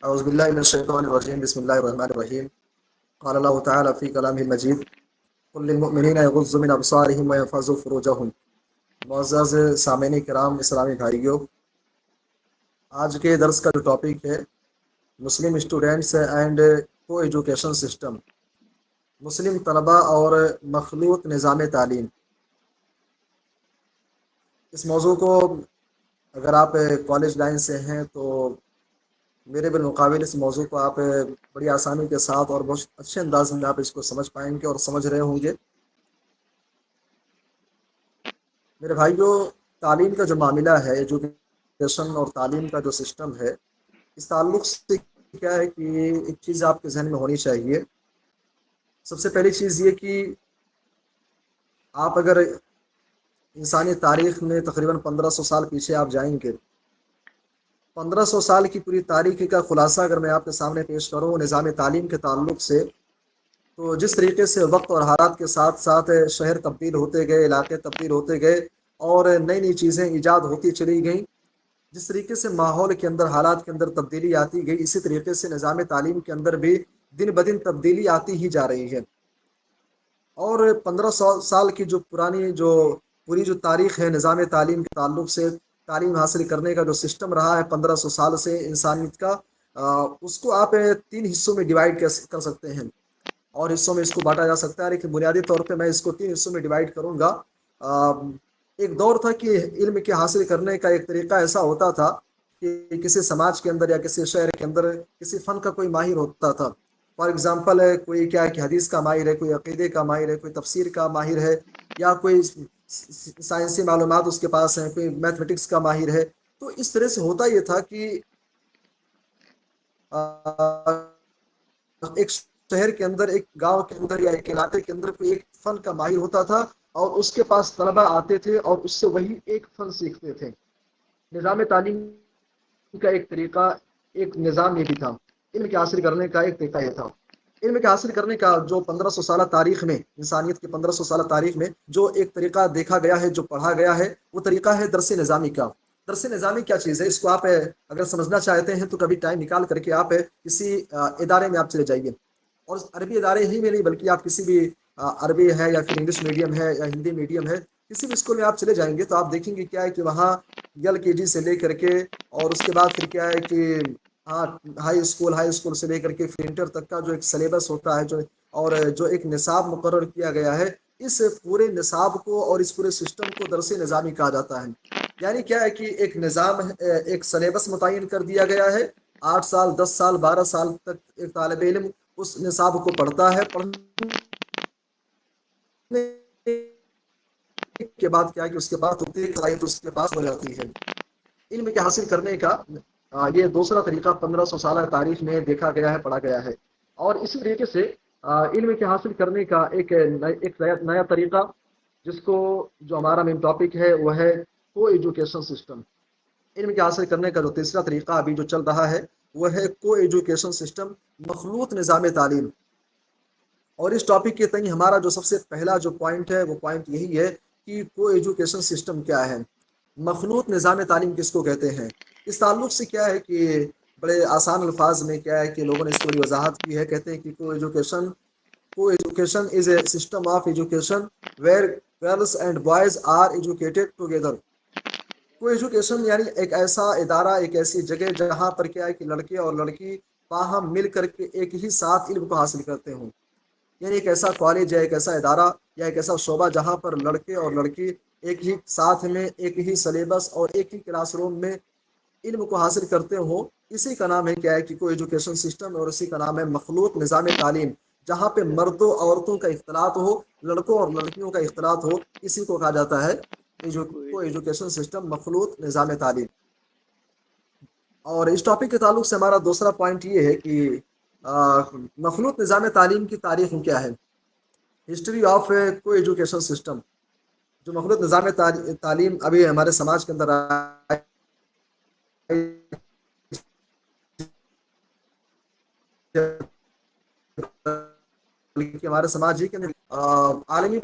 اعوذ باللہ من الشیطان الرجیم، بسم اللہ الرحمن الرحیم۔ قال اللہ تعالی فی کلامہ المجید قل للمؤمنین یغضوا من ابصارہم ویحفظوا فروجہم۔ معزز سامعین کرام، اسلامی بھائیوں، آج کے درس کا جو ٹاپک ہے مسلم اسٹوڈنٹس اینڈ کو ایجوکیشن سسٹم، مسلم طلبہ اور مخلوط نظام تعلیم۔ اس موضوع کو اگر آپ کالج لائن سے ہیں تو میرے بالمقابل اس موضوع کو آپ بڑی آسانی کے ساتھ اور بہت اچھے انداز میں آپ اس کو سمجھ پائیں گے اور سمجھ رہے ہوں گے۔ میرے بھائیوں، تعلیم کا جو معاملہ ہے، ایجوکیشن اور تعلیم کا جو سسٹم ہے، اس تعلق سے کیا ہے کہ ایک چیز آپ کے ذہن میں ہونی چاہیے۔ سب سے پہلی چیز یہ کہ آپ اگر انسانی تاریخ میں تقریباً 1500 سال پیچھے آپ جائیں گے، 1500 سال کی پوری تاریخ کا خلاصہ اگر میں آپ کے سامنے پیش کروں نظام تعلیم کے تعلق سے، تو جس طریقے سے وقت اور حالات کے ساتھ ساتھ شہر تبدیل ہوتے گئے، علاقے تبدیل ہوتے گئے اور نئی نئی چیزیں ایجاد ہوتی چلی گئیں، جس طریقے سے ماحول کے اندر، حالات کے اندر تبدیلی آتی گئی، اسی طریقے سے نظام تعلیم کے اندر بھی دن بدن تبدیلی آتی ہی جا رہی ہے۔ اور 1500 سال کی جو پوری جو تاریخ ہے نظام تعلیم کے تعلق سے، تعلیم حاصل کرنے کا جو سسٹم رہا ہے 1500 سال سے انسانیت کا، اس کو آپ 3 حصوں میں ڈیوائڈ کر سکتے ہیں اور حصوں میں اس کو بانٹا جا سکتا ہے، لیکن بنیادی طور پہ میں اس کو 3 حصوں میں ڈیوائڈ کروں گا۔ ایک دور تھا کہ علم کے حاصل کرنے کا ایک طریقہ ایسا ہوتا تھا کہ کسی سماج کے اندر یا کسی شہر کے اندر کسی فن کا کوئی ماہر ہوتا تھا۔ فار ایگزامپل ہے، کوئی کیا ہے کہ حدیث کا ماہر ہے، کوئی عقیدے کا ماہر ہے، کوئی تفسیر کا ماہر ہے، یا کوئی سائنسی معلومات اس کے پاس ہیں، کوئی میتھمیٹکس کا ماہر ہے۔ تو اس طرح سے ہوتا یہ تھا کہ ایک شہر کے اندر، ایک گاؤں کے اندر یا ایک علاقے کے اندر کوئی ایک فن کا ماہر ہوتا تھا اور اس کے پاس طلبہ آتے تھے اور اس سے وہی ایک فن سیکھتے تھے۔ نظام تعلیم کا ایک طریقہ، ایک نظام یہ بھی تھا، علم کے حاصل کرنے کا ایک طریقہ یہ تھا۔ علم کے حاصل کرنے کا جو 1500 سالہ تاریخ میں، انسانیت کی 1500 سالہ تاریخ میں جو ایک طریقہ دیکھا گیا ہے، جو پڑھا گیا ہے، وہ طریقہ ہے درس نظامی کا۔ درس نظامی کیا چیز ہے؟ اس کو آپ اگر سمجھنا چاہتے ہیں تو کبھی ٹائم نکال کر کے آپ کسی ادارے میں آپ چلے جائیے، اور عربی ادارے ہی میں نہیں بلکہ آپ کسی بھی عربی ہے یا پھر انگلش میڈیم ہے یا ہندی میڈیم ہے، کسی بھی اسکول میں آپ چلے جائیں گے تو آپ دیکھیں گے کیا ہے کہ وہاں LKG سے لے کر کے، اور اس کے بعد پھر کیا ہے کہ ہائی اسکول سے لے کر کے پھر انٹر تک کا جو ایک سلیبس ہوتا ہے، جو ایک نصاب مقرر کیا گیا ہے، اس پورے نصاب کو اور اس پورے سسٹم کو درس نظامی کہا جاتا ہے۔ یعنی کیا ہے کہ ایک نظام، ایک سلیبس متعین کر دیا گیا ہے، 8 سال 10 سال 12 سال تک ایک طالب علم اس نصاب کو پڑھتا ہے۔ پڑھنے کے بعد کیا ہے کہ اس کے بعد صلاحیت اس کے پاس ہو جاتی ہے۔ علم کے حاصل کرنے کا یہ دوسرا طریقہ 1500 سالہ تاریخ میں دیکھا گیا ہے، پڑھا گیا ہے۔ اور اسی طریقے سے علم کے حاصل کرنے کا ایک نیا طریقہ، جس کو جو ہمارا مین ٹاپک ہے وہ ہے کو ایجوکیشن سسٹم۔ علم کے حاصل کرنے کا جو تیسرا طریقہ ابھی جو چل رہا ہے وہ ہے کو ایجوکیشن سسٹم، مخلوط نظام تعلیم۔ اور اس ٹاپک کے تئیں ہمارا جو سب سے پہلا جو پوائنٹ ہے وہ پوائنٹ یہی ہے کہ کو ایجوکیشن سسٹم کیا ہے، مخلوط نظام تعلیم کس کو کہتے ہیں۔ اس تعلق سے کیا ہے کہ بڑے آسان الفاظ میں کیا ہے کہ لوگوں نے اس کی بڑی وضاحت کی ہے، کہتے ہیں کہ coeducation is a system of education where girls and boys are educated together. Coeducation یعنی ایک ایسا ادارہ، ایک ایسی جگہ جہاں پر کیا ہے کہ لڑکے اور لڑکی باہم مل کر کے ایک ہی ساتھ علم کو حاصل کرتے ہوں۔ یعنی ایک ایسا کالج یا ایک ایسا ادارہ یا ایک ایسا شعبہ جہاں پر لڑکے اور لڑکی ایک ہی ساتھ میں، ایک ہی سلیبس اور ایک ہی کلاس روم میں علم کو حاصل کرتے ہوں، اسی کا نام ہے کیا ہے کہ کو ایجوکیشن سسٹم، اور اسی کا نام ہے مخلوط نظام تعلیم۔ جہاں پہ مردوں عورتوں کا اختلاط ہو، لڑکوں اور لڑکیوں کا اختلاط ہو، اسی کو کہا جاتا ہے کو ایجوکیشن سسٹم، مخلوط نظام تعلیم۔ اور اس ٹاپک کے تعلق سے ہمارا دوسرا پوائنٹ یہ ہے کہ مخلوط نظام تعلیم کی تاریخ کیا ہے، ہسٹری آف کو ایجوکیشن سسٹم۔ جو مخلوط نظام تعلیم ابھی ہمارے سماج کے اندر ہمارے سماج ہی کے اندر عالمی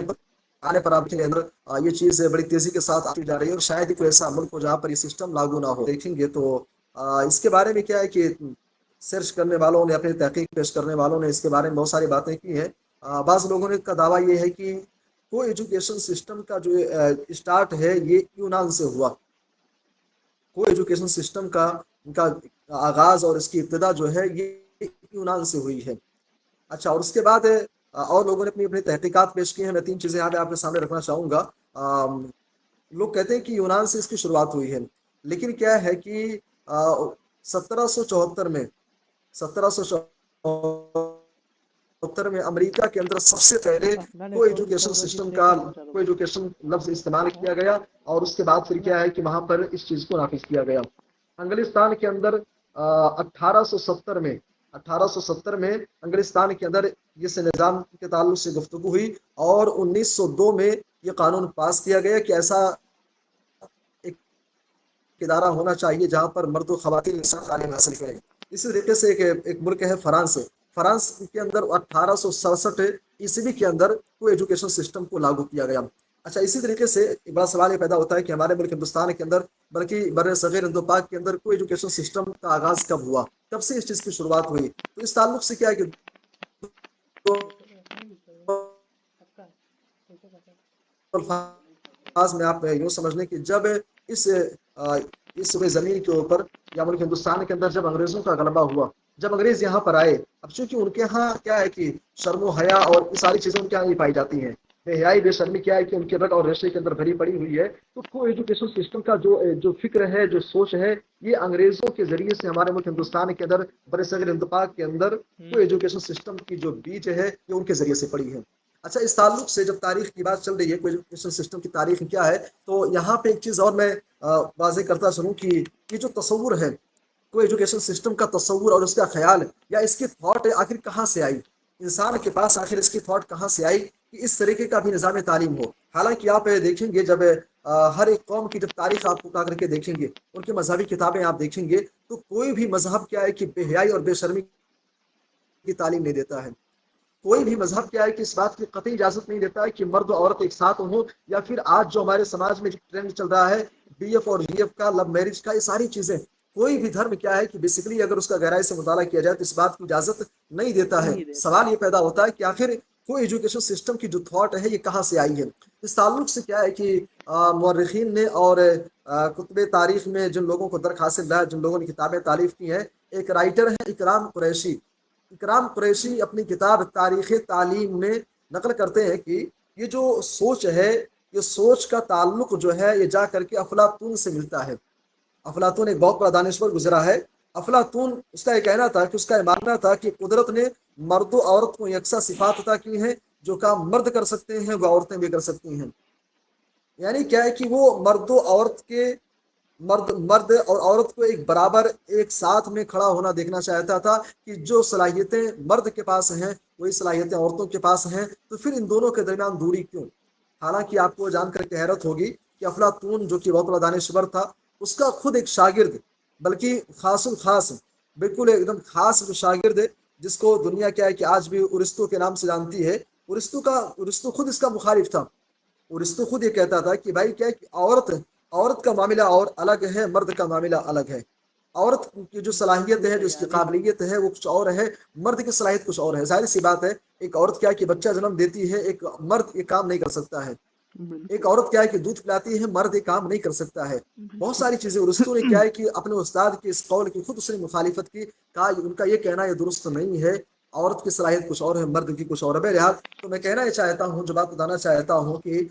آنے پر آپ کے اندر یہ چیز بڑی تیزی کے ساتھ آتی جا رہی ہے، اور شاید ہی کوئی ایسا ملک ہو جہاں پر یہ سسٹم لاگو نہ ہو۔ دیکھیں گے تو اس کے بارے میں کیا ہے کہ سرچ کرنے والوں نے، اپنی تحقیق پیش کرنے والوں نے اس کے بارے میں بہت ساری باتیں کی ہیں۔ بعض لوگوں نے کا دعویٰ یہ ہے کہ کو ایجوکیشن سسٹم کا جو اسٹارٹ ہے یہ یونان سے ہوا۔ کو ایجوکیشن سسٹم کا آغاز اور اس کی ابتدا جو ہے یہ یونان سے ہوئی ہے۔ اچھا، اور اس کے بعد اور لوگوں نے اپنی اپنی تحقیقات پیش کی ہیں۔ میں 3 چیزیں یہاں پہ آپ کے سامنے رکھنا چاہوں گا۔ لوگ کہتے ہیں کہ یونان سے اس کی شروعات ہوئی ہے، لیکن کیا ہے کہ 1774 میں 1774 میں امریکہ کے اندر سب سے پہلے کو ایجوکیشن سسٹم کا کو ایجوکیشن لفظ استعمال کیا گیا، اور اس کے بعد پھر کیا ہے کہ وہاں پر اس چیز کو نافذ کیا گیا۔ انگلستان کے اندر 1870 میں انگلستان کے اندر اس نظام کے تعلق سے گفتگو ہوئی، اور 1902 میں یہ قانون پاس کیا گیا کہ ایسا ایک ادارہ ہونا چاہیے جہاں پر مرد و خواتین تعلیم حاصل کریں۔ اسی طریقے سے ایک ملک ہے فرانس۔ فرانس کے اندر 1867 کے اندر کو ایجوکیشن سسٹم کو لاگو کیا گیا۔ اچھا، اسی طریقے سے ایک بڑا سوال یہ پیدا ہوتا ہے کہ ہمارے ملک ہندوستان کے اندر، بلکہ بر صغیر ہند و پاک کے اندر کو ایجوکیشن سسٹم کا آغاز کب ہوا، کب سے اس چیز کی شروعات ہوئی؟ تو اس تعلق سے کیا ہے کہ الفاظ میں آپ یوں سمجھ لیں کہ جب اس زمین کے اوپر یا ملک ہندوستان کے اندر جب انگریزوں کا غلبہ ہوا، جب انگریز یہاں پر آئے، اب چونکہ ان کے ہاں کیا ہے کہ شرم و حیا اور یہ ساری چیزیں ان کے یہاں نہیں پائی جاتی ہیں، بے حیائی بے شرمی کیا ہے کہ ان کے رگ اور ریشے کے اندر بھری پڑی ہوئی ہے، تو کو ایجوکیشن سسٹم کا جو فکر ہے، جو سوچ ہے، یہ انگریزوں کے ذریعے سے ہمارے ملک ہندوستان کے اندر، بر صغیر ہند پاک کے اندر کو ایجوکیشن سسٹم کی جو بیج ہے یہ ان کے ذریعے سے پڑی ہے۔ اچھا، اس تعلق سے جب تاریخ کی بات چل رہی ہے، کو ایجوکیشن سسٹم کی تاریخ کیا ہے، تو یہاں پہ ایک چیز اور میں واضح کرتا چلوں کہ یہ جو تصور ہے کو ایجوکیشن سسٹم کا تصور اور اس کا خیال یا اس کی تھاٹ آخر کہاں سے آئی، انسان کے پاس آخر اس کی تھاٹ کہاں سے آئی کہ اس طریقے کا بھی نظام تعلیم ہو۔ حالانکہ آپ دیکھیں گے جب ہر ایک قوم کی جب تاریخ آپ اٹھا کر کے دیکھیں گے، ان کی مذہبی کتابیں آپ دیکھیں گے، تو کوئی بھی مذہب کیا ہے کہ بے حیائی اور بے شرمی کی تعلیم نہیں دیتا ہے۔ کوئی بھی مذہب کیا ہے کہ اس بات کی قطعی اجازت نہیں دیتا ہے کہ مرد و عورت ایک ساتھ ہوں، یا پھر آج جو ہمارے سماج میں جو ٹرینڈ چل رہا ہے بی ایف اور وی ایف کا، لو میرج کا، یہ ساری چیزیں کوئی بھی دھرم کیا ہے کہ بیسیکلی اگر اس کا گہرائی سے مطالعہ کیا جائے تو اس بات کی اجازت نہیں دیتا ہے۔ سوال یہ پیدا ہوتا ہے کہ آخر کو ایجوکیشن سسٹم کی جو تھاٹ ہے یہ کہاں سے آئی ہے۔ اس تعلق سے کیا ہے کہ مورخین نے اور کتب تاریخ میں جن لوگوں کو درک حاصل رہا ہے، جن لوگوں نے کتابیں تالیف کی ہیں، ایک رائٹر ہے اکرام قریشی۔ اکرام قریشی اپنی کتاب تاریخ تعلیم میں نقل کرتے ہیں کہ یہ جو سوچ ہے، یہ سوچ کا تعلق جو ہے یہ جا کر کے افلاطون سے ملتا ہے۔ افلاطون ایک بہت بڑا دانشور گزرا ہے۔ افلاطون اس کا یہ کہنا تھا کہ اس کا یہ ماننا تھا کہ قدرت نے مرد و عورت کو یکساں صفات عطا کی ہیں، جو کام مرد کر سکتے ہیں وہ عورتیں بھی کر سکتی ہیں۔ یعنی کیا ہے کہ وہ مرد اور عورت کو ایک برابر ایک ساتھ میں کھڑا ہونا دیکھنا چاہتا تھا کہ جو صلاحیتیں مرد کے پاس ہیں وہی صلاحیتیں عورتوں کے پاس ہیں، تو پھر ان دونوں کے درمیان دوری کیوں؟ حالانکہ آپ کو جان کر کے حیرت ہوگی کہ افلاطون جو کہ بہت بڑا دانشور تھا، اس کا خود ایک شاگرد، بلکہ خاص الخاص، بالکل ایک دم خاص جو شاگرد ہے، جس کو دنیا کیا ہے کہ آج بھی ارسطو کے نام سے جانتی ہے، ارسطو خود اس کا مخالف تھا۔ ارسطو خود یہ کہتا تھا کہ بھائی کیا ہے کہ عورت کا معاملہ اور الگ ہے، مرد کا معاملہ الگ ہے۔ عورت کی جو صلاحیت ہے، جو اس کی قابلیت ہے، وہ کچھ اور ہے، مرد کی صلاحیت کچھ اور ہے۔ ظاہر سی بات ہے، ایک عورت کیا ہے کہ بچہ جنم دیتی ہے، ایک مرد یہ کام نہیں کر سکتا ہے۔ ایک عورت کیا ہے کہ دودھ پلاتی ہے، مرد یہ کام نہیں کر سکتا ہے۔ بہت ساری چیزیں ارسطو نے کیا ہے کہ اپنے استاد کے اس قول کی خود اس نے مخالفت کی، کہا ان کا یہ کہنا یہ درست نہیں ہے، عورت کی صلاحیت کچھ اور ہے، مرد کی کچھ اور ہے۔ بہرحال تو میں کہنا یہ چاہتا ہوں، جو بات بتانا چاہتا ہوں کہ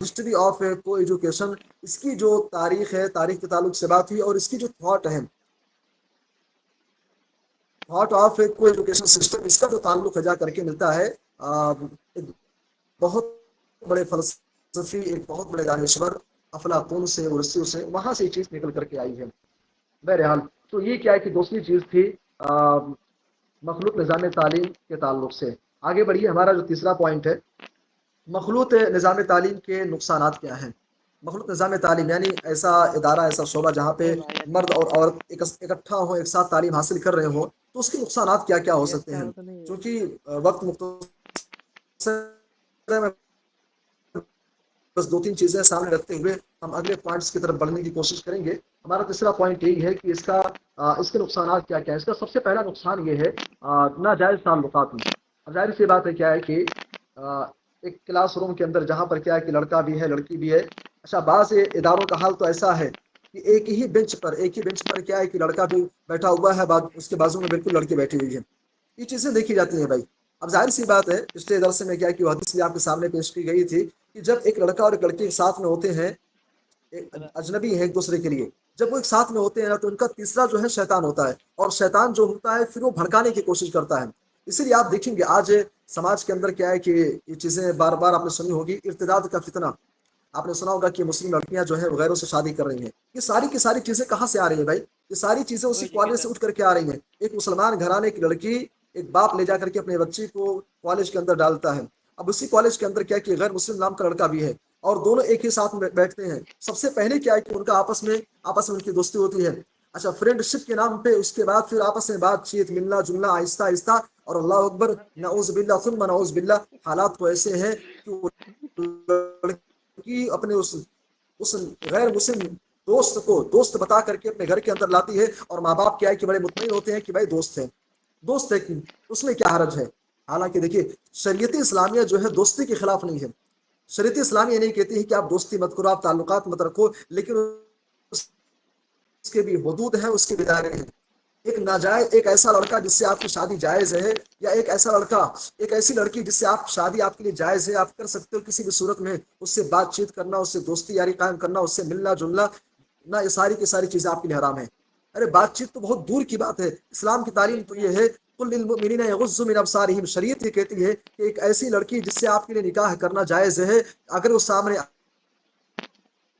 ہسٹری آف کو ایجوکیشن، اس کی جو تاریخ ہے، تاریخ کے تعلق سے بات ہوئی، اور اس کی جو تھاٹ ہے، تھاٹ آف کو ایجوکیشن سسٹم، اس کا جو تعلق جا کر کے ملتا ہے ایک بہت بڑے فلسفی، ایک بہت بڑے دانشور افلاطون سے، ارسطو سے، وہاں سے یہ چیز نکل کر کے آئی ہے۔ بہرحال تو یہ کیا ہے کہ دوسری چیز تھی مخلوط نظام تعلیم کے تعلق سے۔ آگے بڑھیے، ہمارا جو تیسرا پوائنٹ ہے، مخلوط نظام تعلیم کے نقصانات کیا ہیں۔ مخلوط نظام تعلیم یعنی ایسا ادارہ، ایسا شعبہ جہاں پہ مرد اور عورت اکٹھا ہوں، ایک ساتھ تعلیم حاصل کر رہے ہوں، تو اس کے نقصانات کیا کیا ہو سکتے ہیں۔ کیونکہ وقت مختصر ہے، میں بس دو تین چیزیں سامنے رکھتے ہوئے ہم اگلے پوائنٹس کی طرف بڑھنے کی کوشش کریں گے۔ ہمارا تیسرا پوائنٹ یہی ہے کہ اس کے نقصانات کیا کیا ہے۔ اس کا سب سے پہلا نقصان یہ ہے ناجائز تعلقات میں۔ اب ظاہر سی بات ہے کیا ہے کہ ایک کلاس روم کے اندر جہاں پر کیا ہے کہ لڑکا بھی ہے لڑکی بھی ہے، اچھا بعض اداروں کا حال تو ایسا ہے کہ ایک ہی بینچ پر کیا ہے کہ لڑکا بھی بیٹھا ہوا ہے، اس کے بازو میں بالکل لڑکی بیٹھی ہوئی ہے۔ یہ چیزیں دیکھی جاتی ہیں بھائی۔ اب ظاہر سی بات ہے، پچھلے درس میں کیا کہ وہ حدیث بھی آپ کے سامنے پیش کی گئی تھی کہ جب ایک لڑکا اور ایک لڑکی ایک ساتھ میں ہوتے ہیں، ایک اجنبی ہیں ایک دوسرے کے لیے، جب وہ ایک ساتھ میں ہوتے ہیں نا تو ان کا تیسرا جو ہے شیطان ہوتا ہے، اور شیطان جو ہوتا ہے پھر وہ بھڑکانے کی کوشش کرتا ہے۔ اسی لیے آپ دیکھیں گے آج سماج کے اندر کیا ہے کہ یہ چیزیں بار بار آپ نے سنی ہوگی، ارتداد کا فتنہ۔ آپ نے سنا ہوگا کہ مسلم لڑکیاں جو ہے غیروں سے شادی کر رہی ہیں۔ یہ ساری کی ساری چیزیں کہاں سے آ رہی ہیں بھائی؟ یہ ساری چیزیں اسی کالج سے اٹھ کر کے آ رہی ہیں۔ ایک مسلمان گھرانے کی لڑکی، ایک باپ لے جا کر کے اپنے بچی کو کالج کے اندر ڈالتا ہے۔ اب اسی کالج کے اندر کیا کہ غیر مسلم نام کا لڑکا بھی ہے، اور دونوں ایک ہی ساتھ میں بیٹھتے ہیں۔ سب سے پہلے کیا ہے کہ ان کا آپس میں ان کی دوستی ہوتی ہے، اچھا فرینڈ شپ کے نام پہ۔ اس کے بعد پھر آپس میں بات چیت، ملنا جلنا آہستہ آہستہ، اور اللہ اکبر، نعوذ باللہ ثم نعوذ باللہ، حالات تو ایسے ہیں کہ وہ لڑکی اپنے اس غیر مسلم دوست کو دوست بتا کر کے اپنے گھر کے اندر لاتی ہے، اور ماں باپ کیا ہے کہ بڑے مطمئن ہوتے ہیں کہ بھائی دوست ہے کہ اس میں کیا حرج ہے۔ حالانکہ دیکھیے شریعت اسلامیہ جو ہے دوستی کے خلاف نہیں ہے۔ شریعت اسلامیہ یہ نہیں کہتی ہے کہ آپ دوستی مت کرو، آپ تعلقات مت رکھو، لیکن اس کے بھی حدود ہیں، اس کے بھی دائرے ہیں۔ ایک ایسا لڑکا جس سے آپ کی شادی جائز ہے، یا ایک ایسا لڑکا ایک ایسی لڑکی جس سے شادی آپ کے لیے جائز ہے، آپ کر سکتے ہو کسی بھی صورت میں، اس سے بات چیت کرنا، اس سے دوستی یاری قائم کرنا، اس سے ملنا جلنا، نہ یہ ساری کی ساری چیزیں آپ کے لیے حرام ہیں۔ ارے بات چیت تو بہت دور کی بات ہے، اسلام کی تعلیم تو یہ ہے قل للمؤمنین یغضوا من ابصارہم۔ شریعت یہ کہتی ہے کہ ایک ایسی لڑکی جس سے آپ کے لیے نکاح کرنا جائز ہے، اگر وہ سامنے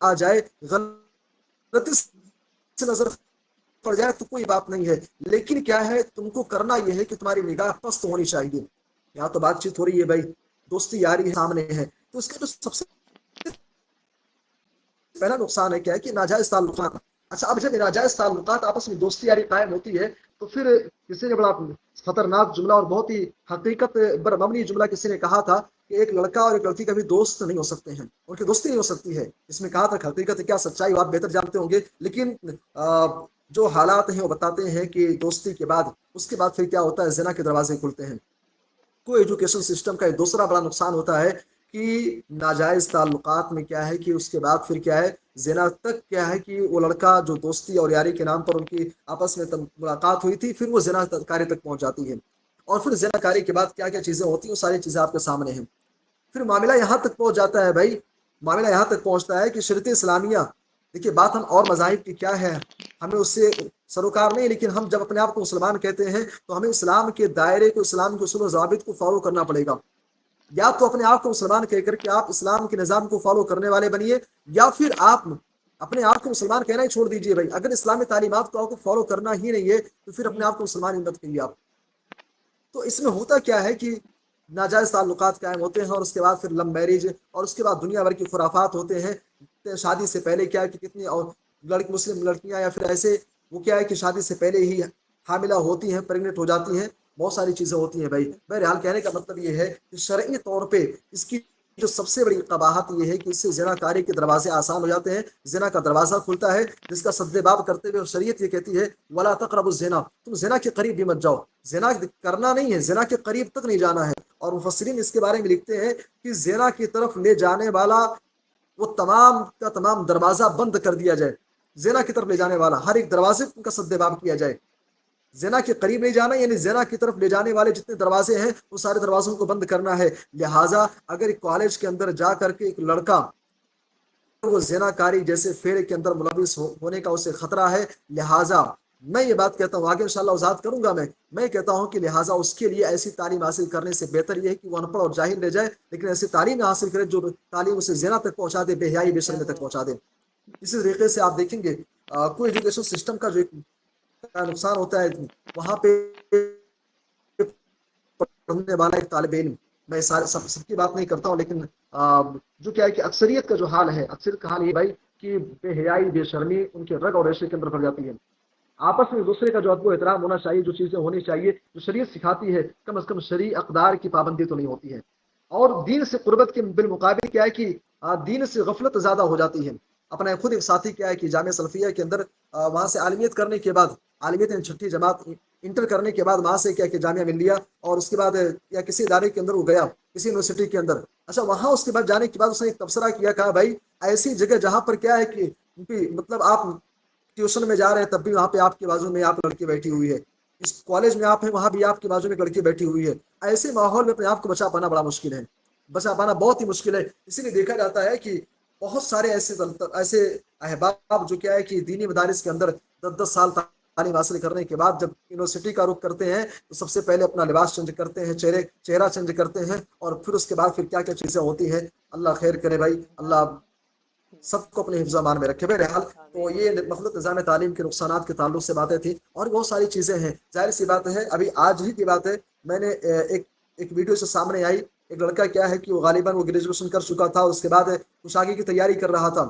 آ جائے، غلطی سے نظر پڑ جائے تو کوئی بات نہیں ہے، لیکن کیا ہے تم کو کرنا یہ ہے کہ تمہاری نگاہ پست ہونی چاہیے۔ یہاں تو بات چیت ہو رہی ہے بھائی، دوستی یاری سامنے ہے، تو اس کا جو سب سے پہلا نقصان ہے کیا ہے کہ ناجائز تعلقات۔ اچھا اب جب ناجائز تعلقات آپس میں دوستی یاری قائم ہوتی ہے، تو پھر کسی نے بڑا خطرناک جملہ اور بہت ہی حقیقت پر مبنی جملہ کسی نے کہا تھا کہ ایک لڑکا اور ایک لڑکی کبھی دوست نہیں ہو سکتے ہیں، ان کی دوستی نہیں ہو سکتی ہے۔ اس میں کہا تھا حقیقت کیا سچائی آپ بہتر جانتے ہوں گے، لیکن جو حالات ہیں وہ بتاتے ہیں کہ دوستی کے بعد اس کے بعد پھر کیا ہوتا ہے، زنا کے دروازے کھلتے ہیں۔ کو ایجوکیشن سسٹم کا ایک دوسرا بڑا نقصان ہوتا ہے کہ ناجائز تعلقات میں کیا ہے کہ اس کے بعد پھر کیا ہے، زنا تک کیا ہے کہ وہ لڑکا جو دوستی اور یاری کے نام پر ان کی آپس میں ملاقات ہوئی تھی، پھر وہ زنا کاری تک پہنچ جاتی ہے، اور پھر زنا کاری کے بعد کیا کیا چیزیں ہوتی ہیں وہ ساری چیزیں آپ کے سامنے ہیں۔ پھر معاملہ یہاں تک پہنچ جاتا ہے بھائی، معاملہ یہاں تک پہنچتا ہے کہ شریعت اسلامیہ، دیکھیے بات ہم اور مذاہب کی کیا ہے، ہمیں اس سے سروکار نہیں، لیکن ہم جب اپنے آپ کو مسلمان کہتے ہیں تو ہمیں اسلام کے دائرے کو، اسلام کے اصول و ضوابط کو فالو کرنا پڑے گا۔ یا تو اپنے آپ کو مسلمان کہہ کر کے آپ اسلام کے نظام کو فالو کرنے والے بنیے، یا پھر آپ اپنے آپ کو مسلمان کہنا ہی چھوڑ دیجیے بھائی۔ اگر اسلامی تعلیمات کو آپ کو فالو کرنا ہی نہیں ہے تو پھر اپنے آپ کو مسلمان ہی مت کہیے آپ۔ تو اس میں ہوتا کیا ہے کہ ناجائز تعلقات قائم ہوتے ہیں، اور اس کے بعد پھر لو میرج، اور اس کے بعد دنیا بھر کی خرافات ہوتے ہیں۔ شادی سے پہلے کیا ہے کہ کتنی اور مسلم لڑکیاں یا پھر ایسے وہ کیا ہے کہ شادی سے پہلے ہی حاملہ ہوتی ہیں، پریگنٹ ہو جاتی ہیں، بہت ساری چیزیں ہوتی ہیں بھائی۔ بہرحال کہنے کا مطلب یہ ہے کہ شرعی طور پہ اس کی جو سب سے بڑی قباحت یہ ہے کہ اس سے زنا کاری کے دروازے آسان ہو جاتے ہیں، زنا کا دروازہ کھلتا ہے، جس کا سد باب کرتے ہوئے شریعت یہ کہتی ہے ولا تقربوا الزنا، تم زنا کے قریب بھی مت جاؤ۔ زنا کرنا نہیں ہے، زنا کے قریب تک نہیں جانا ہے۔ اور مفسرین اس کے بارے میں لکھتے ہیں کہ زنا کی طرف لے جانے والا وہ تمام کا تمام دروازہ بند کر دیا جائے۔ زنا کی طرف لے جانے والا ہر ایک دروازے کا سد باب کیا جائے۔ زنا کے قریب نہیں جانا، یعنی زنا کی طرف لے جانے والے جتنے دروازے ہیں وہ سارے دروازوں کو بند کرنا ہے۔ لہٰذا اگر ایک کالج کے اندر جا کر کے ایک لڑکا وہ زنا کاری جیسے فعل کے اندر ملوث ہونے کا اسے خطرہ ہے، لہٰذا میں یہ بات کہتا ہوں، آگے انشاءاللہ وضاحت کروں گا میں کہتا ہوں کہ لہٰذا اس کے لیے ایسی تعلیم حاصل کرنے سے بہتر یہ ہے کہ وہ ان پڑھ اور جاہل رہ جائے، لیکن ایسی تعلیم حاصل کرے جو تعلیم اسے زنا تک پہنچا دے، بے حیائی بے شرمی تک پہنچا دے۔ اسی طریقے سے آپ دیکھیں گے کوئی ایجوکیشن سسٹم کا جو ایک نقصان ہوتا ہے، وہاں پہ پڑھنے والا ایک طالب علم، میں سب کی بات نہیں کرتا ہوں، لیکن جو کیا ہے کہ اکثریت کا جو حال ہے، اکثریت کا حال یہ بھائی کہ بے حیائی بے شرمی ان کے رگ اور ریشے کے اندر بڑھ جاتی ہے۔ آپس میں دوسرے کا جو ادب و احترام ہونا چاہیے، جو چیزیں ہونی چاہیے جو شریعت سکھاتی ہے، کم از کم شرعی اقدار کی پابندی تو نہیں ہوتی ہے۔ اور دین سے قربت کے بالمقابل کیا ہے کہ دین سے غفلت زیادہ ہو جاتی ہے. اپنا خود ایک ساتھی کیا ہے کہ جامعہ سلفیہ کے اندر وہاں سے عالمیت کرنے کے بعد، عالمیت یعنی چھٹی جماعت انٹر کرنے کے بعد وہاں سے کیا کہ جامعہ ملیہ اور اس کے بعد یا کسی ادارے کے اندر وہ گیا، کسی یونیورسٹی کے اندر. اچھا وہاں اس کے بعد جانے کے بعد اس نے ایک تبصرہ کیا، کہا بھائی ایسی جگہ جہاں پر کیا ہے کہ مطلب آپ ٹیوشن میں جا رہے ہیں تب بھی وہاں پہ آپ کے بازو میں آپ لڑکی بیٹھی ہوئی ہے، اس کالج میں آپ ہیں وہاں بھی آپ کے بازو میں ایک لڑکی بیٹھی ہوئی ہے. ایسے ماحول میں اپنے آپ کو بچا پانا بڑا مشکل ہے، بچا پانا بہت ہی مشکل ہے. اسی لیے دیکھا جاتا ہے کہ بہت سارے ایسے احباب جو کیا ہے کہ دینی مدارس کے اندر 10 10 سال تعلیم حاصل کرنے کے بعد جب یونیورسٹی کا رخ کرتے ہیں تو سب سے پہلے اپنا لباس چینج کرتے ہیں، چہرہ چینج کرتے ہیں، اور پھر اس کے بعد پھر کیا کیا چیزیں ہوتی ہیں. اللہ خیر کرے بھائی، اللہ سب کو اپنے حفظ امان میں رکھے. بہرحال تو یہ مخلوط نظام تعلیم کے نقصانات کے تعلق سے باتیں تھیں، اور بہت ساری چیزیں ہیں. ظاہر سی بات ہے ابھی آج ہی کی بات ہے، میں نے ایک ویڈیو سے سامنے آئی. ایک لڑکا کیا ہے کہ وہ غالباً وہ گریجویشن کر چکا تھا، اس کے بعد کچھ آگے کی تیاری کر رہا تھا.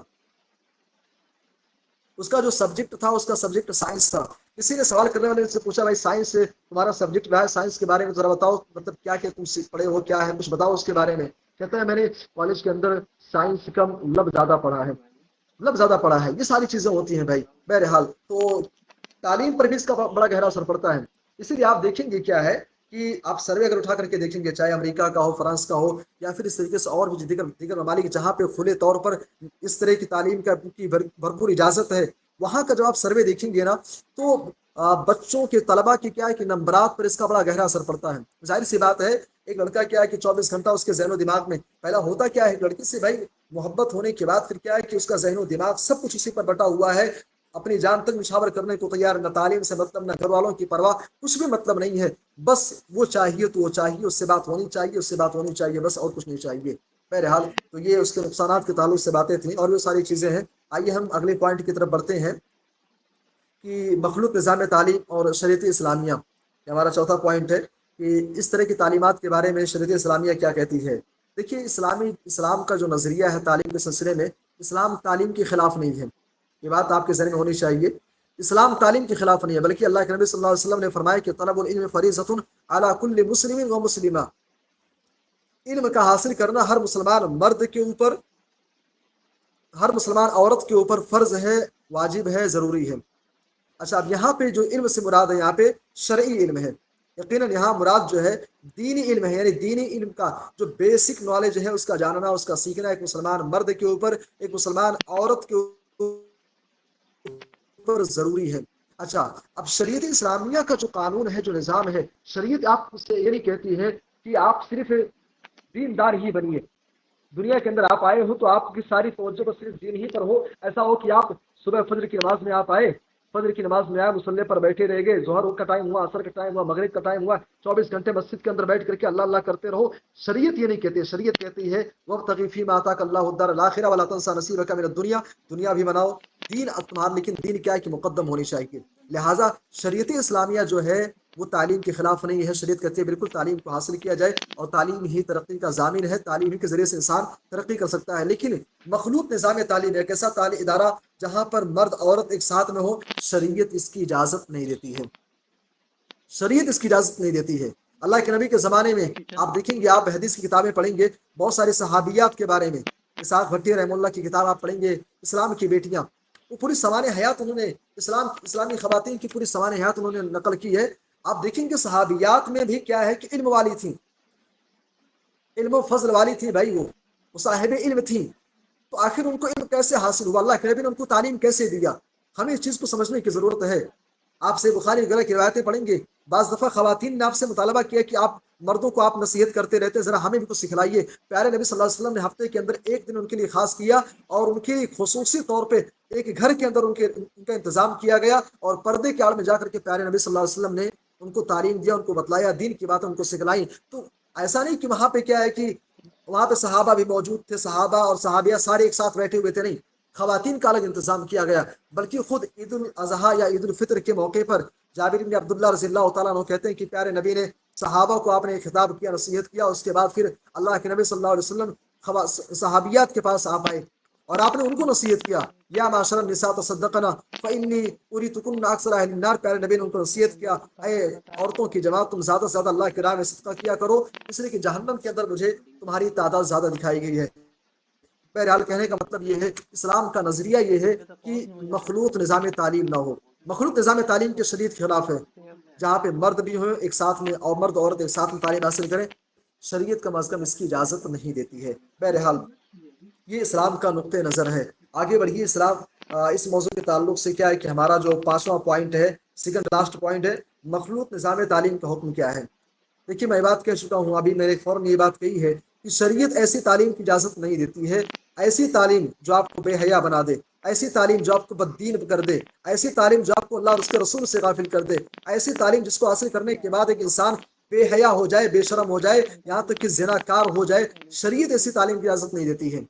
اس کا جو سبجیکٹ تھا، اس کا سبجیکٹ سائنس تھا. کسی نے سوال کرنے والے سے پوچھا بھائی سائنس تمہارا سبجیکٹ رہا ہے، سائنس کے بارے میں ذرا بتاؤ، مطلب کیا کیا تم پڑھے ہو، کیا ہے کچھ بتاؤ اس کے بارے میں. کہتا ہے میں نے کالج کے اندر سائنس کا لب زیادہ پڑھا ہے، مطلب زیادہ پڑا ہے. یہ ساری چیزیں ہوتی ہیں بھائی. بہرحال تو تعلیم پر بھی اس کا بڑا گہرا اثر پڑتا ہے. اسی لیے آپ دیکھیں گے کیا ہے کہ آپ سروے اگر اٹھا کر کے دیکھیں گے، چاہے امریکہ کا ہو، فرانس کا ہو، یا پھر اس طریقے سے اور بھی دیگر ممالک جہاں پہ کھلے طور پر اس طرح کی تعلیم کی بھرپور اجازت ہے، وہاں کا جب آپ سروے دیکھیں گے نا تو بچوں کے طلبا کی کیا ہے کہ نمبرات پر اس کا بڑا گہرا اثر پڑتا ہے. ظاہر سی بات ہے ایک لڑکا کیا ہے کہ 24 گھنٹہ اس کے ذہن و دماغ میں پہلا ہوتا کیا ہے، لڑکی سے بھائی محبت ہونے کے بعد پھر کیا ہے کہ اس کا ذہن و دماغ سب کچھ اسی پر بٹا ہوا ہے. اپنی جان تک نچھاور کرنے کو تیار، نہ تعلیم سے مطلب، نہ گھر والوں کی پرواہ، کچھ بھی مطلب نہیں ہے. بس وہ چاہیے تو وہ چاہیے، اس سے بات ہونی چاہیے، اس سے بات ہونی چاہیے، بس اور کچھ نہیں چاہیے. بہرحال تو یہ اس کے نقصانات کے تعلق سے باتیں تھیں، اور بھی ساری چیزیں ہیں. آئیے ہم اگلے پوائنٹ کی طرف بڑھتے ہیں کہ مخلوط نظام تعلیم اور شریعت اسلامیہ. یہ ہمارا چوتھا پوائنٹ ہے کہ اس طرح کی تعلیمات کے بارے میں شریعت اسلامیہ کیا کہتی ہے. دیکھیے اسلام کا جو نظریہ ہے تعلیم کے سلسلے میں، اسلام تعلیم کے خلاف نہیں ہے. یہ بات آپ کے ذہن میں ہونی چاہیے. اسلام تعلیم کے خلاف نہیں ہے، بلکہ اللہ کے نبی صلی اللہ علیہ وسلم نے فرمایا کہ طلب العلم فریضۃ علی کل مسلم و مسلمہ. علم کا حاصل کرنا ہر مسلمان مرد کے اوپر، ہر مسلمان عورت کے اوپر فرض ہے، واجب ہے، ضروری ہے. اچھا اب یہاں پہ جو علم سے مراد ہے یہاں پہ شرعی علم ہے. یقیناً یہاں مراد جو ہے دینی علم ہے، یعنی دینی علم کا جو بیسک نالج ہے اس کا جاننا، اس کا سیکھنا ایک مسلمان مرد کے اوپر، ایک مسلمان عورت کے اوپر ضروری ہے. اچھا اب شریعت اسلامیہ کا جو قانون ہے، جو نظام ہے، شریعت آپ سے یہ نہیں کہتی ہے کہ آپ صرف دیندار ہی بنیے. دنیا کے اندر آپ آئے ہو تو آپ کی ساری توجہ تو صرف دین ہی پر ہو. ایسا ہو کہ آپ صبح فجر کی نماز میں آپ آئے، فجر کی نماز میں آئے، مصلی پر بیٹھے رہ گئے، ظہر کا ٹائم ہوا، عصر کا ٹائم ہوا، مغرب کا ٹائم ہوا، 24 گھنٹے مسجد کے اندر بیٹھ کر کے اللہ اللہ کرتے رہو. شریعت یہ نہیں کہتی ہے. شریعت کہتی ہے وابتغ فیما آتاک اللہ الدار الآخرہ ولا تنس نصیبک من الدنیا. دنیا بھی بناؤ، دین تمہارا، لیکن دین کیا ہے کہ مقدم ہونی چاہیے. لہٰذا شریعت اسلامیہ جو ہے وہ تعلیم کے خلاف نہیں ہے. شریعت کہتی ہے بالکل تعلیم کو حاصل کیا جائے، اور تعلیم ہی ترقی کا ضامن ہے. تعلیم ہی کے ذریعے سے انسان ترقی کر سکتا ہے. لیکن مخلوط نظام تعلیم ایک ایسا تعلیمی ادارہ جہاں پر مرد عورت ایک ساتھ میں ہو، شریعت اس کی اجازت نہیں دیتی ہے. شریعت اس کی اجازت نہیں دیتی ہے. اللہ کے نبی کے زمانے میں آپ دیکھیں گے، آپ حدیث کی کتابیں پڑھیں گے، بہت ساری صحابیات کے بارے میں، اسحاق بھٹی رحمہ اللہ کی کتاب آپ پڑھیں گے، اسلام کی بیٹیاں، وہ پوری سوانح حیات انہوں نے اسلامی خواتین کی پوری سوانح حیات انہوں نے نقل کی ہے. آپ دیکھیں گے صحابیات میں بھی کیا ہے کہ علم والی تھیں، علم و فضل والی تھی بھائی، وہ صاحب علم تھیں. تو آخر ان کو علم کیسے حاصل ہوا؟ اللہ کے نبی نے ان کو تعلیم کیسے دیا؟ ہمیں اس چیز کو سمجھنے کی ضرورت ہے. آپ سے بخاری وغیرہ کی روایتیں پڑھیں گے، بعض دفعہ خواتین نے آپ سے مطالبہ کیا کہ آپ مردوں کو آپ نصیحت کرتے رہتے، ذرا ہمیں بھی کچھ سکھلائیے. پیارے نبی صلی اللہ علیہ وسلم نے ہفتے کے اندر ایک دن ان کے لیے خاص کیا، اور ان کے خصوصی طور پہ ایک گھر کے اندر ان کا انتظام کیا گیا، اور پردے کے آڑ میں جا کر کے پیارے نبی صلی اللہ علیہ وسلم نے ان کو تعلیم دیا، ان کو بتلایا، دین کی باتیں ان کو سکھلائیں. تو ایسا نہیں کہ وہاں پہ کیا ہے کہ وہاں پہ صحابہ بھی موجود تھے، صحابہ اور صحابیہ سارے ایک ساتھ بیٹھے ہوئے تھے، نہیں، خواتین کا الگ انتظام کیا گیا. بلکہ خود عید الاضحیٰ یا عید الفطر کے موقع پر جابر بن عبداللہ رضی اللہ تعالیٰ عنہ کہتے ہیں کہ پیارے نبی نے صحابہ کو آپ نے خطاب کیا، نصیحت کیا، اس کے بعد پھر اللہ کے نبی صلی اللہ علیہ وسلم صحابیات کے پاس آپ آئے اور آپ نے ان کو نصیحت کیا یا معاشر النساء تصدقنا فانی اریتکن اکثر اہل النار، پیارے نبی نے ان کو نصیحت کیا اے عورتوں کی جماعت تم زیادہ سے زیادہ اللہ کی راہ میں صدقہ کیا کرو، اس لیے کہ جہنم کے اندر مجھے تمہاری تعداد زیادہ دکھائی گئی ہے۔ بہرحال کہنے کا مطلب یہ ہے، اسلام کا نظریہ یہ ہے کہ مخلوط نظام تعلیم نہ ہو، مخلوط نظام تعلیم کے شدید خلاف ہے، جہاں پہ مرد بھی ہوں ایک ساتھ میں اور مرد عورت ایک ساتھ میں تعلیم حاصل کریں، شریعت کم از کم اس کی اجازت نہیں دیتی ہے۔ بہرحال یہ اسلام کا نقطہ نظر ہے۔ آگے بڑھیے، اسلام اس موضوع کے تعلق سے کیا ہے کہ ہمارا جو 5واں پوائنٹ ہے، سیکنڈ لاسٹ پوائنٹ ہے، مخلوط نظام تعلیم کا حکم کیا ہے۔ دیکھیے میں بات کہہ چکا ہوں، ابھی میں نے فوراً یہ بات کہی ہے کہ شریعت ایسی تعلیم کی اجازت نہیں دیتی ہے، ایسی تعلیم جو آپ کو بے حیا بنا دے، ایسی تعلیم جو آپ کو بددین کر دے، ایسی تعلیم جو آپ کو اللہ اور اس کے رسول سے غافل کر دے، ایسی تعلیم جس کو حاصل کرنے کے بعد ایک انسان بے حیا ہو جائے، بے شرم ہو جائے، یہاں تک کہ زنا کار ہو جائے، شریعت ایسی تعلیم کی اجازت نہیں دیتی ہے۔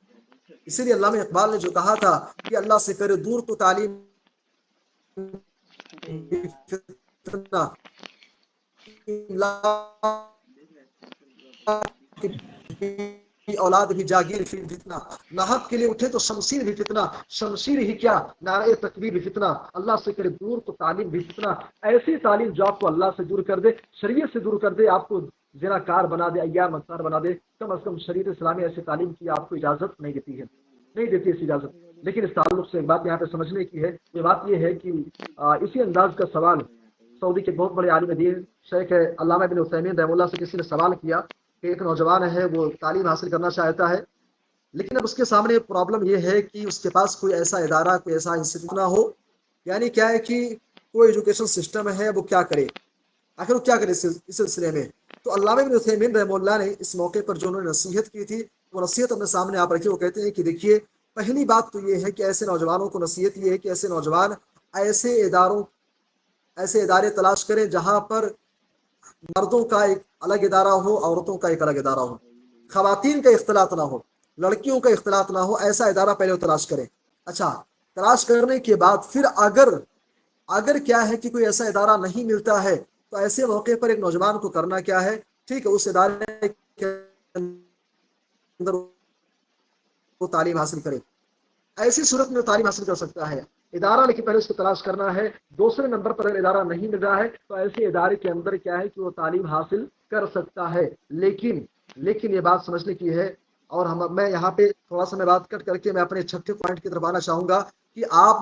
اسی لیے علامہ اقبال نے جو کہا تھا کہ اللہ سے کرے دور تو تعلیم فتنہ، اولاد بھی جاگیر فی فتنہ، ناحق کے لیے اٹھے تو شمشیر بھی فتنہ، شمشیر ہی کیا نعرہ تکبیر بھی فتنہ، اللہ سے کرے دور تو تعلیم بھی فتنہ۔ ایسی تعلیم جو آپ کو اللہ سے دور کر دے، شریعت سے دور کر دے، آپ کو زنا کار بنا دے، عیار مکار بنا دے، کم از کم شریعت اسلامی ایسی تعلیم کی آپ کو اجازت نہیں دیتی ہے، نہیں دیتی اس اجازت۔ لیکن اس تعلق سے ایک بات یہاں پہ سمجھنے کی ہے، یہ بات یہ ہے کہ اسی انداز کا سوال سعودی کے بہت بڑے عالم دین شیخ علامہ بن عثیمین رحمہ اللہ سے کسی نے سوال کیا کہ ایک نوجوان ہے، وہ تعلیم حاصل کرنا چاہتا ہے، لیکن اب اس کے سامنے پرابلم یہ ہے کہ اس کے پاس کوئی ایسا ادارہ، کوئی ایسا انسٹیٹیوٹ نہ ہو، یعنی کیا ہے کہ کوئی ایجوکیشن سسٹم ہے، وہ کیا کرے، آخر وہ کیا کرے اس سلسلے میں۔ تو علامہ بن عثیمین رحمہ اللہ نے اس موقع پر جو انہوں نے نصیحت کی تھی، وہ نصیحت اپنے سامنے آپ رکھی۔ وہ کہتے ہیں کہ دیکھیے، پہلی بات تو یہ ہے کہ ایسے نوجوانوں کو نصیحت یہ ہے کہ ایسے نوجوان ایسے ادارے تلاش کریں جہاں پر مردوں کا ایک الگ ادارہ ہو، عورتوں کا ایک الگ ادارہ ہو، خواتین کا اختلاط نہ ہو، لڑکیوں کا اختلاط نہ ہو، ایسا ادارہ پہلے وہ تلاش کریں۔ اچھا، تلاش کرنے کے بعد پھر اگر کیا ہے کہ کوئی ایسا ادارہ نہیں ملتا ہے، تو ایسے موقع پر ایک نوجوان کو کرنا کیا ہے، ٹھیک ہے، اس ادارے کے اندر وہ تعلیم حاصل کرے۔ ایسی صورت میں تعلیم حاصل کر سکتا ہے ادارہ، لیکن پہلے اس کو تلاش کرنا ہے۔ دوسرے نمبر پر اگر ادارہ نہیں مل رہا ہے تو ایسے ادارے کے اندر کیا ہے کہ وہ تعلیم حاصل کر سکتا ہے۔ لیکن یہ بات سمجھنے کی ہے، اور میں یہاں پہ تھوڑا سا میں بات کر کے میں اپنے چھٹے پوائنٹ کی طرف آنا چاہوں گا کہ آپ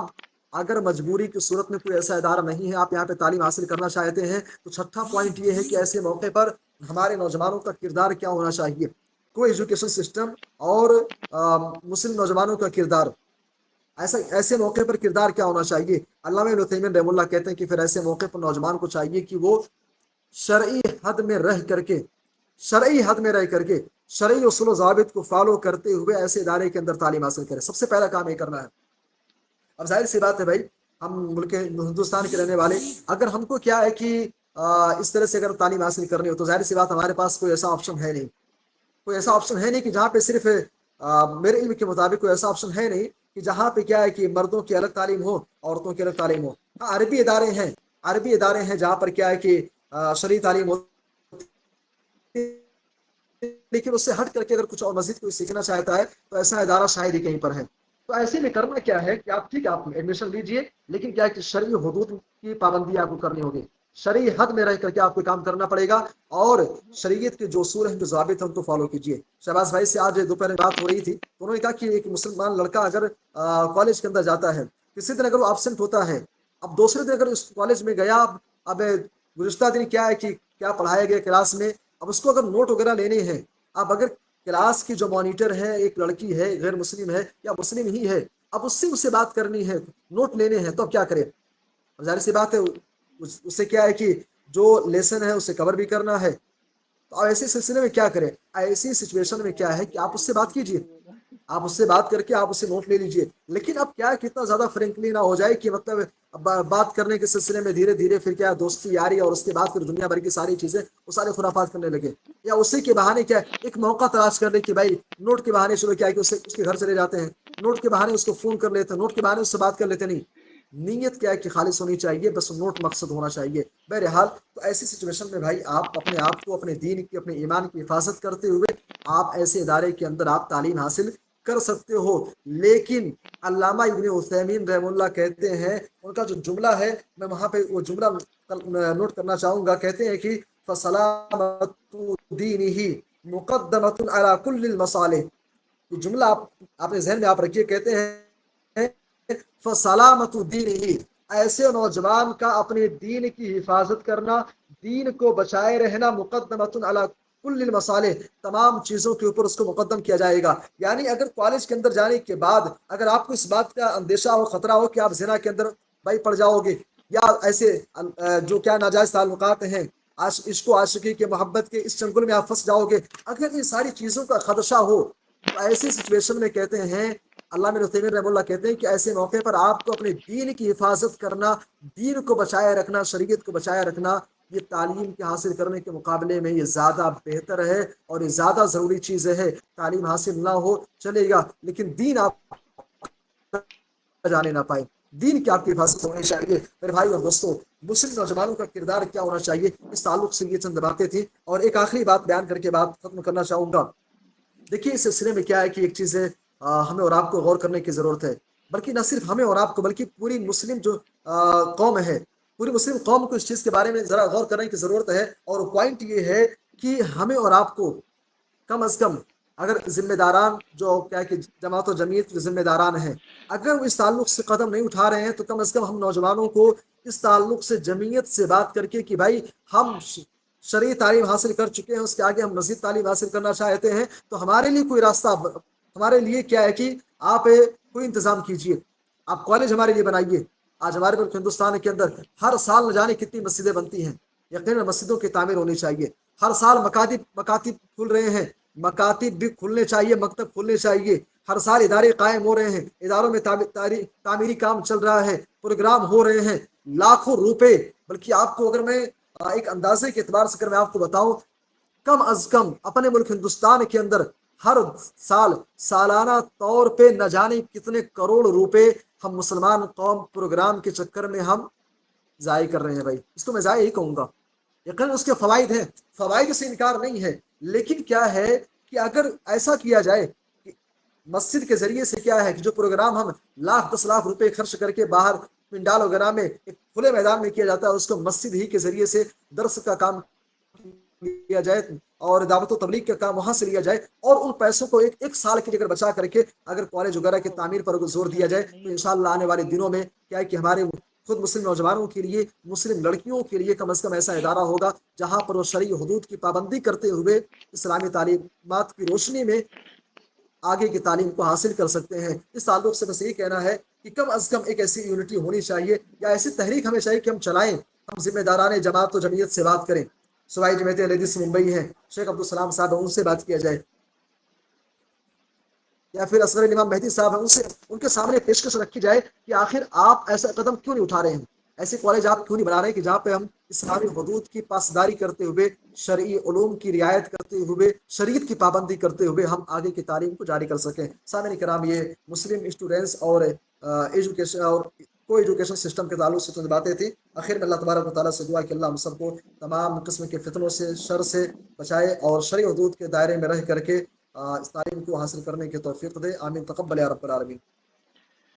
اگر مجبوری کی صورت میں کوئی ایسا ادارہ نہیں ہے، آپ یہاں پہ تعلیم حاصل کرنا چاہتے ہیں، تو چھٹا پوائنٹ یہ ہے کہ ایسے موقع پر ہمارے نوجوانوں کا کردار کیا ہونا چاہیے، کوئی ایجوکیشن سسٹم اور مسلم نوجوانوں کا کردار، ایسے موقع پر کردار کیا ہونا چاہیے۔ علامہ ابن عثیمین رحمہ اللہ کہتے ہیں کہ پھر ایسے موقع پر نوجوان کو چاہیے کہ وہ شرعی حد میں رہ کر کے شرعی اصول و ضوابط کو فالو کرتے ہوئے ایسے ادارے کے اندر تعلیم حاصل کرے۔ سب سے پہلا کام یہ کرنا ہے۔ اب ظاہر سی بات ہے بھائی، ہم ملک ہندوستان کے رہنے والے، اگر ہم کو کیا ہے کہ اس طرح سے اگر تعلیم حاصل کرنی ہو تو ظاہر سی بات ہمارے پاس کوئی ایسا آپشن ہے نہیں، کہ جہاں پہ صرف میرے علم کے مطابق کوئی ایسا آپشن ہے نہیں کہ جہاں پہ کیا ہے کہ مردوں کی الگ تعلیم ہو، عورتوں کی الگ تعلیم ہو۔ ہاں، عربی ادارے ہیں جہاں پر کیا ہے کہ شرعی تعلیم ہو، لیکن اس سے ہٹ کر کے اگر کچھ اور مزید کوئی سیکھنا چاہتا ہے تو ایسا ادارہ شاید ہی کہیں پر ہے۔ تو ایسے میں کرنا کیا ہے کہ آپ ٹھیک ہے، آپ ایڈمیشن لیجئے، لیکن کیا ہے کہ شرعی حدود کی پابندی آپ کو کرنی ہوگی، شرعی حد میں رہ کر کے آپ کو کام کرنا پڑے گا، اور شریعت کے جو اصول ہیں، جو ضابط ہیں، ان کو فالو کیجیے۔ شہباز بھائی سے آج دوپہر میں بات ہو رہی تھی، تو انہوں نے کہا کہ ایک مسلمان لڑکا اگر کالج کے اندر جاتا ہے، کسی دن اگر وہ ایبسنٹ ہوتا ہے، اب دوسرے دن اگر اس کالج میں گیا، اب گزشتہ دن کیا ہے کہ کیا پڑھایا گیا کلاس میں، اب اس کو اگر نوٹ وغیرہ لینے ہیں، اب اگر کلاس کی جو مانیٹر ہے ایک لڑکی ہے، غیر مسلم ہے یا مسلم ہی ہے، اب اس سے بات کرنی ہے، نوٹ لینے ہیں، تو اب کیا کرے؟ ظاہر سی بات ہے، اس سے کیا ہے کہ جو لیسن ہے اسے کور بھی کرنا ہے۔ تو ایسے سلسلے میں کیا کریں؟ ایسی سچویشن میں کیا ہے کہ آپ اس سے بات کیجئے، آپ اس سے بات کر کے آپ اسے نوٹ لے لیجئے، لیکن اب کیا ہے کتنا زیادہ فرینکلی نہ ہو جائے کہ مطلب بات کرنے کے سلسلے میں دھیرے دھیرے پھر کیا دوستی یاری، اور اس کے بعد پھر دنیا بھر کی ساری چیزیں وہ سارے خرافات کرنے لگے، یا اسی کے بہانے کیا ایک موقع تلاش کر لے کہ بھائی نوٹ کے بہانے چلو کیا کہ اس کے گھر چلے جاتے ہیں، نوٹ کے بہانے اس کو فون کر لیتے ہیں، نوٹ کے بہانے اس سے بات کر لیتے، نہیں، نیت کیا ہے کہ خالص ہونی چاہیے، بس نوٹ مقصد ہونا چاہیے۔ بہرحال تو ایسی سچویشن میں بھائی آپ اپنے آپ کو، اپنے دین کی، اپنے ایمان کی حفاظت کرتے ہوئے آپ ایسے ادارے کے اندر آپ تعلیم حاصل کر سکتے ہو، لیکن علامہ ابن عثیمین رحم اللہ کہتے ہیں، ان کا جو جملہ ہے میں وہاں پہ وہ جملہ نوٹ کرنا چاہوں گا، کہتے ہیں کہ فسلامت دینہ مقدمۃ علی کل المصالح، یہ جملہ آپ اپنے ذہن میں آپ رکھیے، کہتے ہیں فسلامت دینہ، ایسے نوجوان کا اپنے دین کی حفاظت کرنا، دین کو بچائے رہنا، مقدمۃ علی کل المصالح، تمام چیزوں کے اوپر اس کو مقدم کیا جائے گا۔ یعنی اگر کالج کے اندر جانے کے بعد اگر آپ کو اس بات کا اندیشہ ہو، خطرہ ہو کہ آپ زنا کے اندر بھائی پڑ جاؤ گے، یا ایسے جو کیا ناجائز تعلقات ہیں، عشق و عاشقی کے، محبت کے اس چنگل میں آپ پھنس جاؤ گے، اگر یہ ساری چیزوں کا خدشہ ہو، تو ایسی سچویشن میں کہتے ہیں علامہ عثیمین رحمہ اللہ کہتے ہیں کہ ایسے موقع پر آپ کو اپنے دین کی حفاظت کرنا، دین کو بچائے رکھنا، شریعت کو بچائے رکھنا، یہ تعلیم کے حاصل کرنے کے مقابلے میں یہ زیادہ بہتر ہے اور یہ زیادہ ضروری چیز ہے۔ تعلیم حاصل نہ ہو چلے گا، لیکن دین آپ جانے نہ پائے، دین کی آپ کی حفاظت ہونی چاہیے۔ میرے بھائی اور دوستوں، مسلم نوجوانوں کا کردار کیا ہونا چاہیے، اس تعلق سے یہ چند باتیں تھیں، اور ایک آخری بات بیان کر کے بات ختم کرنا چاہوں گا۔ دیکھیے اس سلسلے میں کیا ہے کہ ایک چیز ہے ہمیں اور آپ کو غور کرنے کی ضرورت ہے، بلکہ نہ صرف ہمیں اور آپ کو بلکہ پوری مسلم جو قوم ہے، پوری مسلم قوم کو اس چیز کے بارے میں ذرا غور کرنے کی ضرورت ہے۔ اور پوائنٹ یہ ہے کہ ہمیں اور آپ کو کم از کم، اگر ذمہ داران جو کیا کہ جماعت و جمعیت کے ذمہ داران ہیں، اگر وہ اس تعلق سے قدم نہیں اٹھا رہے ہیں، تو کم از کم ہم نوجوانوں کو اس تعلق سے جمعیت سے بات کر کے کہ بھائی ہم شرعی تعلیم حاصل کر چکے ہیں، اس کے آگے ہم مزید تعلیم حاصل کرنا چاہتے ہیں، تو ہمارے لیے کوئی راستہ، ہمارے لیے کیا ہے کہ آپ کوئی انتظام کیجئے، آپ کالج ہمارے لیے بنائیے۔ آج ہمارے ملک ہندوستان کے اندر ہر سال نہ جانے کتنی مسجدیں بنتی ہیں، یقیناً مسجدوں کی تعمیر ہونی چاہیے۔ ہر سال مکاتب کھل رہے ہیں، مکاتب بھی کھلنے چاہیے، مکتب کھلنے چاہیے۔ ہر سال ادارے قائم ہو رہے ہیں، اداروں میں تعمیری کام چل رہا ہے، پروگرام ہو رہے ہیں، لاکھوں روپے۔ بلکہ آپ کو اگر میں ایک اندازے کے اعتبار سے اگر میں آپ کو بتاؤں، کم از کم اپنے ملک ہندوستان کے اندر ہر سال سالانہ طور پہ نہ جانے کتنے کروڑ روپے ہم مسلمان قوم پروگرام کے چکر میں ہم ضائع کر رہے ہیں۔ بھائی اس کو میں ضائع ہی کہوں گا، یقیناً اس کے فوائد ہیں، فوائد سے انکار نہیں ہے، لیکن کیا ہے کہ اگر ایسا کیا جائے کہ مسجد کے ذریعے سے کیا ہے کہ جو پروگرام ہم لاکھ 10 لاکھ روپے خرچ کر کے باہر پنڈال وغیرہ میں ایک کھلے میدان میں کیا جاتا ہے، اس کو مسجد ہی کے ذریعے سے درس کا کام لیا جائے اور دعوت و تبلیغ کا کام وہاں سے لیا جائے، اور ان پیسوں کو ایک سال کے لیے اگر بچا کر کے اگر کالج وغیرہ کی تعمیر پر زور دیا جائے، تو انشاءاللہ آنے والے دنوں میں کیا ہے کہ ہمارے خود مسلم نوجوانوں کے لیے، مسلم لڑکیوں کے لیے کم از کم ایسا ادارہ ہوگا جہاں پر وہ شرعی حدود کی پابندی کرتے ہوئے اسلامی تعلیمات کی روشنی میں آگے کی تعلیم کو حاصل کر سکتے ہیں۔ اس تعلق سے بس یہی کہنا ہے کہ کم از کم ایک ایسی یونٹی ہونی چاہیے، یا ایسی تحریک ہمیں چاہیے کہ ہم چلائیں، ہم ذمہ داران جماعت و جمعیت سے بات کریں۔ صوبائی جمعیت اہل حدیث ممبئی ہے، شیخ عبدالسلام صاحب ہیں، ان سے بات کیا جائے، یا پھر اصغر امام مہدی صاحب ہیں، ان کے سامنے پیشکش رکھی جائے کہ آخر آپ ایسا قدم کیوں نہیں اٹھا رہے ہیں، ایسے کالج آپ کیوں نہیں بنا رہے ہیں کہ جہاں پہ ہم اسلامی حدود کی پاسداری کرتے ہوئے، شرعی علوم کی رعایت کرتے ہوئے، شریعت کی پابندی کرتے ہوئے ہم آگے کی تعلیم کو جاری کر سکیں۔ سامعین کرام، یہ مسلم اسٹوڈنٹس اور ایجوکیشن اور کو ایجوکیشن سسٹم کے تعلق سے چند باتیں تھیں۔ آخر میں اللہ تبارک و تعالیٰ سے دعا کہ اللہ ہم سب کو تمام قسم کے فتنوں سے، شر سے بچائے اور شرعی حدود کے دائرے میں رہ کر کے اس تعلیم کو حاصل کرنے کی توفیق دے۔ آمین، تقبل یا رب العالمین۔